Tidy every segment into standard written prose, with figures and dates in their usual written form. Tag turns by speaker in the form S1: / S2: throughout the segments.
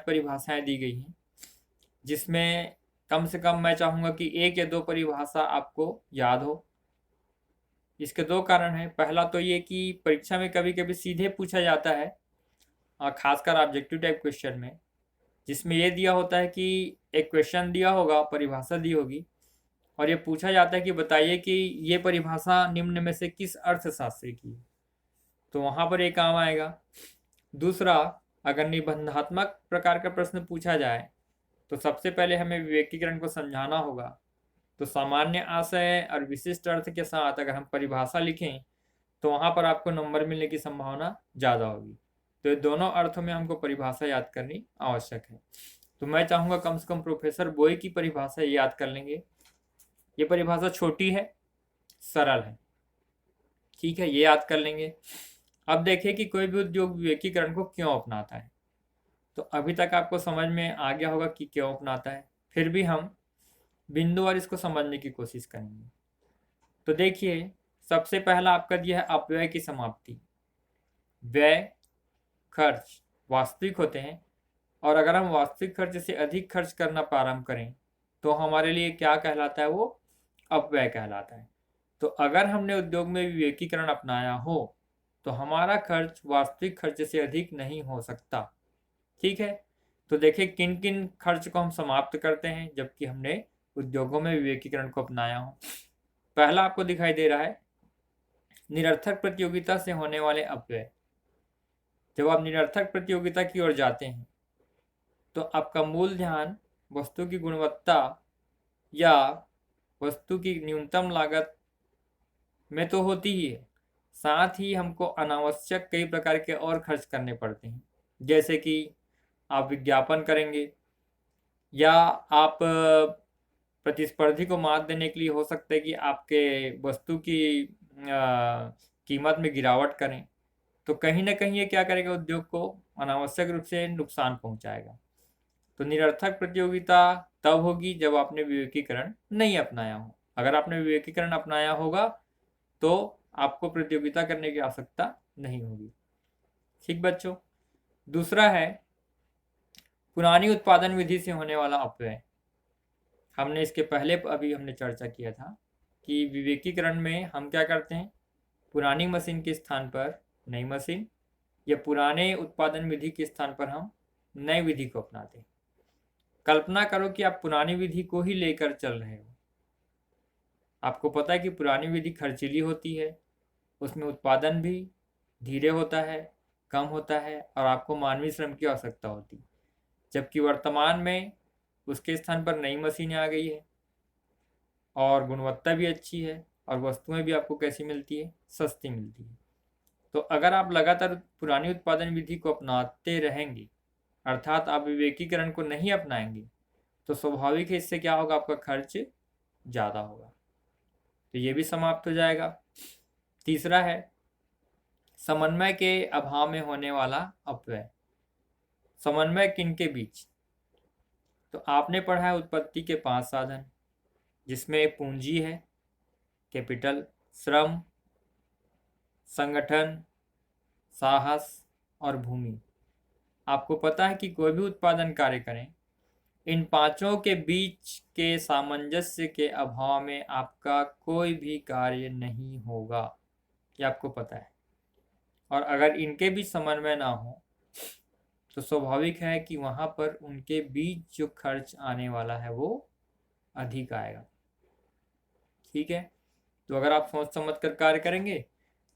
S1: परिभाषाएं दी गई हैं, जिसमें कम से कम मैं चाहूँगा कि 1 या 2 परिभाषा आपको याद हो। इसके 2 कारण हैं। पहला तो ये कि परीक्षा में कभी-कभी सीधे पूछा जाता है, खासकर ऑब्जेक्टिव टाइप क्वेश्चन में, जिसमें ये दिया होता है कि एक क्वेश्चन दिया होगा, परिभाषा दी होगी, और ये पूछा जाता है कि बताइए कि ये परिभाषा निम्न में से किस अर्थशास्त्री की है। तो वहाँ पर ये काम आएगा। दूसरा, अगर निबंधात्मक प्रकार का प्रश्न पूछा जाए तो सबसे पहले हमें विवेकीकरण को समझाना होगा। तो सामान्य आशय और विशिष्ट अर्थ के साथ अगर हम परिभाषा लिखें तो वहाँ पर आपको नंबर मिलने की संभावना ज़्यादा होगी। तो ये दोनों अर्थों में हमको परिभाषा याद करनी आवश्यक है। तो मैं चाहूँगा कम से कम प्रोफेसर बोय की परिभाषा याद कर लेंगे। ये परिभाषा छोटी है, सरल है, ठीक है, ये याद कर लेंगे। अब देखिए कि कोई भी उद्योग विवेकीकरण को क्यों अपनाता है। तो अभी तक आपको समझ में आ गया होगा कि क्यों अपनाता है, फिर भी हम बिंदुवार इसको समझने की कोशिश करेंगे। तो देखिए, सबसे पहला आपका दिया है अपव्यय की समाप्ति। व्यय, खर्च वास्तविक होते हैं, और अगर हम वास्तविक खर्च से अधिक खर्च करना प्रारंभ करें तो हमारे लिए क्या कहलाता है, वो अपव्यय कहलाता है। तो अगर हमने उद्योग में विवेकीकरण अपनाया हो तो हमारा खर्च वास्तविक खर्च से अधिक नहीं हो सकता, ठीक है। तो देखिए किन किन खर्च को हम समाप्त करते हैं जबकि हमने उद्योगों में विवेकीकरण को अपनाया हो। पहला आपको दिखाई दे रहा है निरर्थक प्रतियोगिता से होने वाले अपव्यय। जब आप निरर्थक प्रतियोगिता की ओर जाते हैं तो आपका मूल ध्यान वस्तु की गुणवत्ता या वस्तु की न्यूनतम लागत में तो होती ही है, साथ ही हमको अनावश्यक कई प्रकार के और खर्च करने पड़ते हैं। जैसे कि आप विज्ञापन करेंगे, या आप प्रतिस्पर्धी को मात देने के लिए हो सकता है कि आपके वस्तु की कीमत में गिरावट करें। तो कहीं ना कहीं ये क्या करेगा, उद्योग को अनावश्यक रूप से नुकसान पहुंचाएगा। तो निरर्थक प्रतियोगिता तब होगी जब आपने विवेकीकरण नहीं अपनाया हो। अगर आपने विवेकीकरण अपनाया होगा तो आपको प्रतियोगिता करने की आवश्यकता नहीं होगी, ठीक बच्चों। दूसरा है पुरानी उत्पादन विधि से होने वाला अपव्यय। हमने इसके पहले अभी हमने चर्चा किया था कि विवेकीकरण में हम क्या करते हैं, पुरानी मशीन के स्थान पर नई मशीन, या पुराने उत्पादन विधि के स्थान पर हम नई विधि को अपनाते हैं। कल्पना करो कि आप पुरानी विधि को ही लेकर चल रहे हो। आपको पता है कि पुरानी विधि खर्चीली होती है, उसमें उत्पादन भी धीरे होता है, कम होता है, और आपको मानवीय श्रम की आवश्यकता होती है। जबकि वर्तमान में उसके स्थान पर नई मशीनें आ गई है और गुणवत्ता भी अच्छी है और वस्तुएं भी आपको कैसी मिलती है, सस्ती मिलती है। तो अगर आप लगातार पुरानी उत्पादन विधि को अपनाते रहेंगे, अर्थात आप विवेकीकरण को नहीं अपनाएंगे, तो स्वाभाविक है इससे क्या होगा, आपका खर्च ज़्यादा होगा। तो ये भी समाप्त हो जाएगा। तीसरा है समन्वय के अभाव में होने वाला अपव्यय। समन्वय किनके बीच, तो आपने पढ़ा है उत्पत्ति के 5 साधन, जिसमें पूंजी है, कैपिटल, श्रम, संगठन, साहस और भूमि। आपको पता है कि कोई भी उत्पादन कार्य करें, इन पांचों के बीच के सामंजस्य के अभाव में आपका कोई भी कार्य नहीं होगा, ये आपको पता है। और अगर इनके बीच समन्वय ना हो तो स्वाभाविक है कि वहाँ पर उनके बीच जो खर्च आने वाला है वो अधिक आएगा, ठीक है। तो अगर आप सोच समझ कर कार्य करेंगे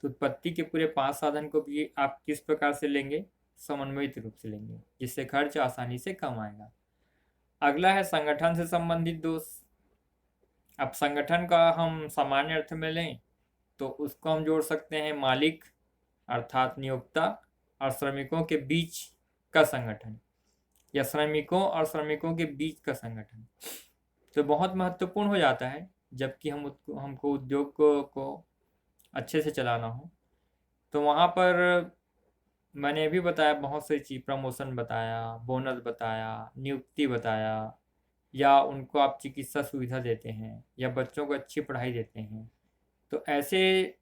S1: तो उत्पत्ति के पूरे 5 साधन को भी आप किस प्रकार से लेंगे, समन्वित रूप से लेंगे, जिससे खर्च आसानी से कम आएगा। अगला है संगठन से संबंधित दोष। अब संगठन का हम सामान्य अर्थ में लें तो उसको हम जोड़ सकते हैं मालिक अर्थात नियोक्ता और श्रमिकों के बीच का संगठन, या श्रमिकों और श्रमिकों के बीच का संगठन। तो बहुत महत्वपूर्ण हो जाता है जबकि हमको उद्योग को अच्छे से चलाना हो। तो वहाँ पर मैंने भी बताया बहुत सी चीज़, प्रमोशन बताया, बोनस बताया, नियुक्ति बताया, या उनको आप चिकित्सा सुविधा देते हैं या बच्चों को अच्छी पढ़ाई देते हैं। तो ऐसे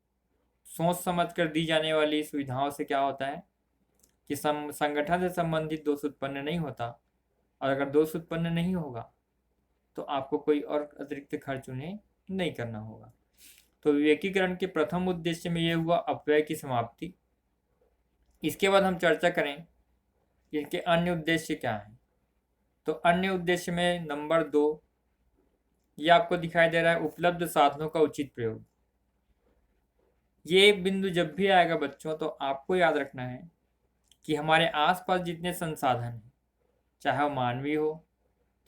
S1: सोच समझ कर दी जाने वाली सुविधाओं से क्या होता है, कि संगठन से संबंधित दोष उत्पन्न नहीं होता, और अगर दोष उत्पन्न नहीं होगा तो आपको कोई और अतिरिक्त खर्च उन्हें नहीं करना होगा। तो विवेकीकरण के प्रथम उद्देश्य में यह हुआ अपव्यय की समाप्ति। इसके बाद हम चर्चा करें कि इनके अन्य उद्देश्य क्या हैं। तो अन्य उद्देश्य में नंबर 2 ये आपको दिखाई दे रहा है, उपलब्ध साधनों का उचित प्रयोग। ये बिंदु जब भी आएगा बच्चों तो आपको याद रखना है कि हमारे आसपास जितने संसाधन हैं, चाहे वो मानवीय हो,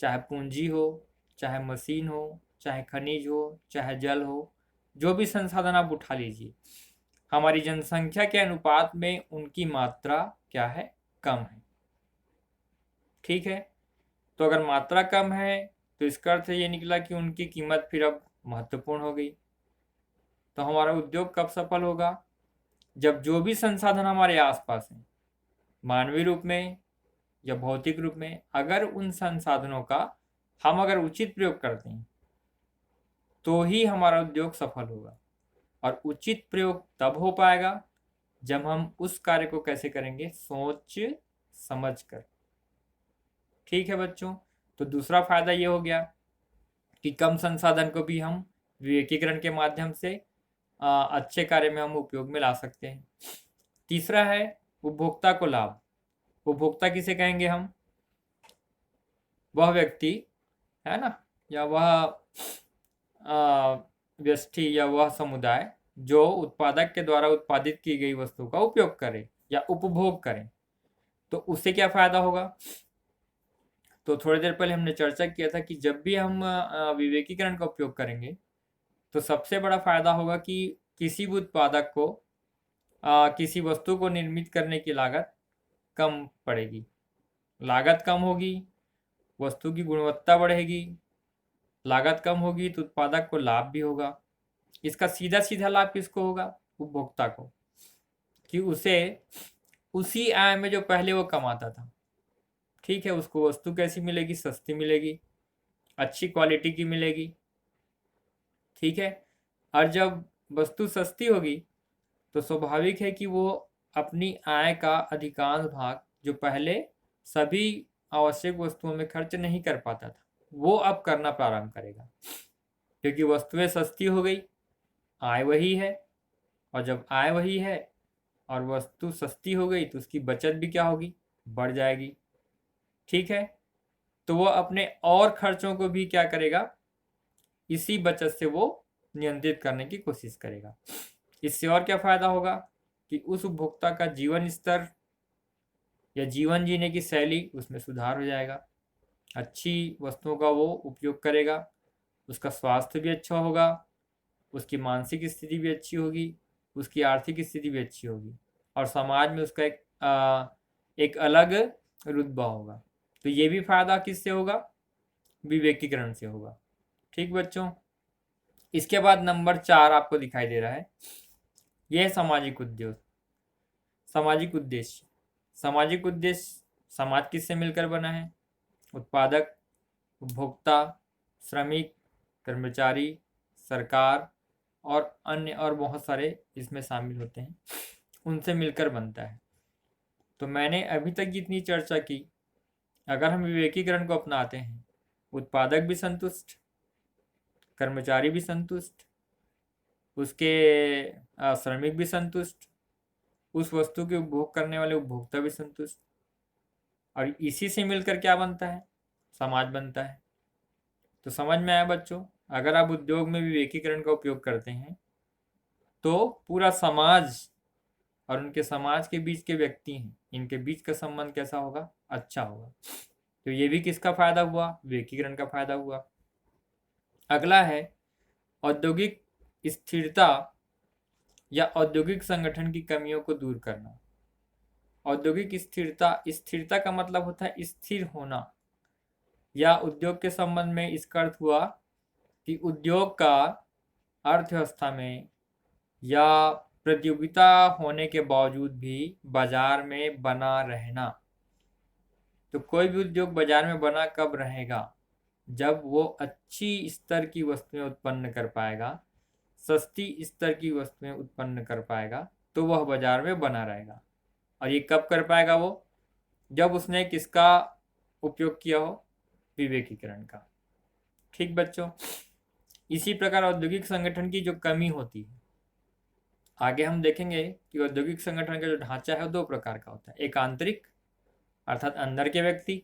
S1: चाहे पूंजी हो, चाहे मशीन हो, चाहे खनिज हो, चाहे जल हो, जो भी संसाधन आप उठा लीजिए, हमारी जनसंख्या के अनुपात में उनकी मात्रा क्या है, कम है। ठीक है, तो अगर मात्रा कम है तो इसका अर्थ ये निकला कि उनकी कीमत फिर अब महत्वपूर्ण हो गई। तो हमारा उद्योग कब सफल होगा, जब जो भी संसाधन हमारे आसपास हैं, मानवीय रूप में या भौतिक रूप में, अगर उन संसाधनों का हम अगर उचित प्रयोग करते हैं तो ही हमारा उद्योग सफल होगा। और उचित प्रयोग तब हो पाएगा जब हम उस कार्य को कैसे करेंगे, सोच समझ कर। ठीक है बच्चों, तो दूसरा फायदा ये हो गया कि कम संसाधन को भी हम विवेकीकरण के माध्यम से अच्छे कार्य में हम उपयोग में ला सकते हैं। तीसरा है उपभोक्ता को लाभ। उपभोक्ता किसे कहेंगे हम, वह व्यक्ति है ना, या वह व्यष्टि या वह समुदाय जो उत्पादक के द्वारा उत्पादित की गई वस्तु का उपयोग करे या उपभोग करें। तो उससे क्या फायदा होगा, तो थोड़ी देर पहले हमने चर्चा किया था कि जब भी हम विवेकीकरण का उपयोग करेंगे तो सबसे बड़ा फायदा होगा कि किसी भी उत्पादक को किसी वस्तु को निर्मित करने की लागत कम पड़ेगी। लागत कम होगी, वस्तु की गुणवत्ता बढ़ेगी। लागत कम होगी तो उत्पादक को लाभ भी होगा। इसका सीधा सीधा लाभ किसको होगा, उपभोक्ता को, कि उसे उसी आय में जो पहले वो कमाता था, ठीक है, उसको वस्तु कैसी मिलेगी, सस्ती मिलेगी, अच्छी क्वालिटी की मिलेगी। ठीक है, और जब वस्तु सस्ती होगी तो स्वाभाविक है कि वो अपनी आय का अधिकांश भाग जो पहले सभी आवश्यक वस्तुओं में खर्च नहीं कर पाता था, वो अब करना प्रारंभ करेगा, क्योंकि वस्तुएं सस्ती हो गई, आय वही है, और जब आय वही है और वस्तु सस्ती हो गई तो उसकी बचत भी क्या होगी, बढ़ जाएगी। ठीक है, तो वो अपने और खर्चों को भी क्या करेगा, इसी बचत से वो नियंत्रित करने की कोशिश करेगा। इससे और क्या फायदा होगा कि उस उपभोक्ता का जीवन स्तर या जीवन जीने की शैली उसमें सुधार हो जाएगा, अच्छी वस्तुओं का वो उपयोग करेगा, उसका स्वास्थ्य भी अच्छा होगा, उसकी मानसिक स्थिति भी अच्छी होगी, उसकी आर्थिक स्थिति भी अच्छी होगी, और समाज में उसका एक अलग रुतबा होगा। तो ये भी फायदा किससे होगा, विवेकीकरण से होगा। ठीक बच्चों, इसके बाद नंबर 4 आपको दिखाई दे रहा है, यह है सामाजिक उद्देश्य। सामाजिक उद्देश्य, सामाजिक उद्देश्य समाज किससे मिलकर बना है, उत्पादक, उपभोक्ता, श्रमिक, कर्मचारी, सरकार और अन्य और बहुत सारे इसमें शामिल होते हैं, उनसे मिलकर बनता है। तो मैंने अभी तक जितनी चर्चा की, अगर हम विवेकीकरण को अपनाते हैं, उत्पादक भी संतुष्ट, कर्मचारी भी संतुष्ट, उसके श्रमिक भी संतुष्ट, उस वस्तु के उपभोग करने वाले उपभोक्ता भी संतुष्ट, और इसी से मिलकर क्या बनता है, समाज बनता है। तो समझ में आया बच्चों, अगर आप उद्योग में विवेकीकरण का उपयोग करते हैं तो पूरा समाज और उनके समाज के बीच के व्यक्ति हैं, इनके बीच का संबंध कैसा होगा, अच्छा होगा। तो ये भी किसका फायदा हुआ, विवेकीकरण का फायदा हुआ। अगला है औद्योगिक स्थिरता या औद्योगिक संगठन की कमियों को दूर करना। औद्योगिक स्थिरता, स्थिरता का मतलब होता है स्थिर होना, या उद्योग के संबंध में इसका अर्थ हुआ कि उद्योग का अर्थव्यवस्था में या प्रतियोगिता होने के बावजूद भी बाजार में बना रहना। तो कोई भी उद्योग बाजार में बना कब रहेगा, जब वो अच्छी स्तर की वस्तुएं उत्पन्न कर पाएगा, सस्ती स्तर की वस्तुएं उत्पन्न कर पाएगा, तो वह बाजार में बना रहेगा। और ये कब कर पाएगा वो, जब उसने किसका उपयोग किया हो, विवेकीकरण का। ठीक बच्चों, इसी प्रकार औद्योगिक संगठन की जो कमी होती है, आगे हम देखेंगे कि औद्योगिक संगठन का जो ढांचा है वो 2 प्रकार का होता है। एक आंतरिक अर्थात अंदर के व्यक्ति,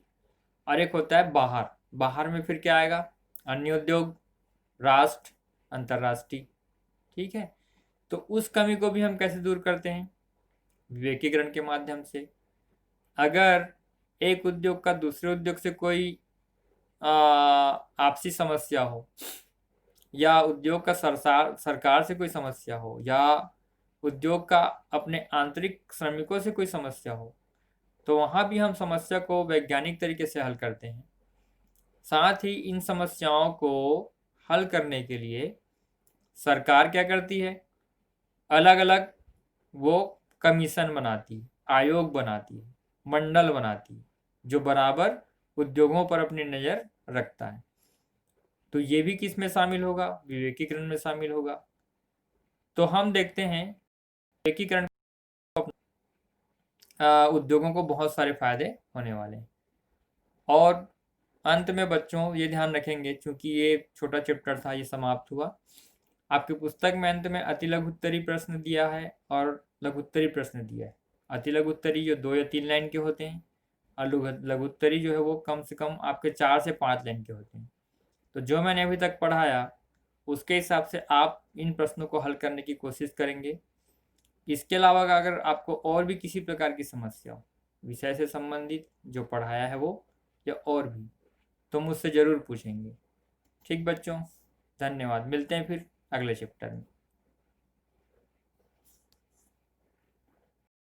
S1: और एक होता है बाहर। बाहर में फिर क्या आएगा, अन्य उद्योग, राष्ट्र, अंतर्राष्ट्रीय। ठीक है, तो उस कमी को भी हम कैसे दूर करते हैं, विवेकीकरण के माध्यम से। अगर एक उद्योग का दूसरे उद्योग से कोई आपसी समस्या हो, या उद्योग का सरकार से कोई समस्या हो, या उद्योग का अपने आंतरिक श्रमिकों से कोई समस्या हो, तो वहाँ भी हम समस्या को वैज्ञानिक तरीके से हल करते हैं। साथ ही इन समस्याओं को हल करने के लिए सरकार क्या करती है, अलग अलग वो कमीशन बनाती है, आयोग बनाती है, मंडल बनाती है, जो बराबर उद्योगों पर अपनी नज़र रखता है। तो ये भी किस में शामिल होगा, विवेकीकरण में शामिल होगा। तो हम देखते हैं विवेकीकरण उद्योगों को बहुत सारे फायदे होने वाले हैं। और अंत में बच्चों ये ध्यान रखेंगे, क्योंकि ये छोटा चैप्टर था, ये समाप्त हुआ। आपकी पुस्तक में अंत में अति लघुत्तरी प्रश्न दिया है और लघुत्तरी प्रश्न दिया है। अति लघुत्तरी जो 2 या 3 लाइन के होते हैं, और लघुत्तरी जो है वो कम से कम आपके 4 से 5 लाइन के होते हैं। तो जो मैंने अभी तक पढ़ाया उसके हिसाब से आप इन प्रश्नों को हल करने की कोशिश करेंगे। इसके अलावा अगर आपको और भी किसी प्रकार की समस्या हो विषय से संबंधित, जो पढ़ाया है वो, या और भी, तो मुझसे ज़रूर पूछेंगे। ठीक बच्चों, धन्यवाद। मिलते हैं फिर अगले चैप्टर में।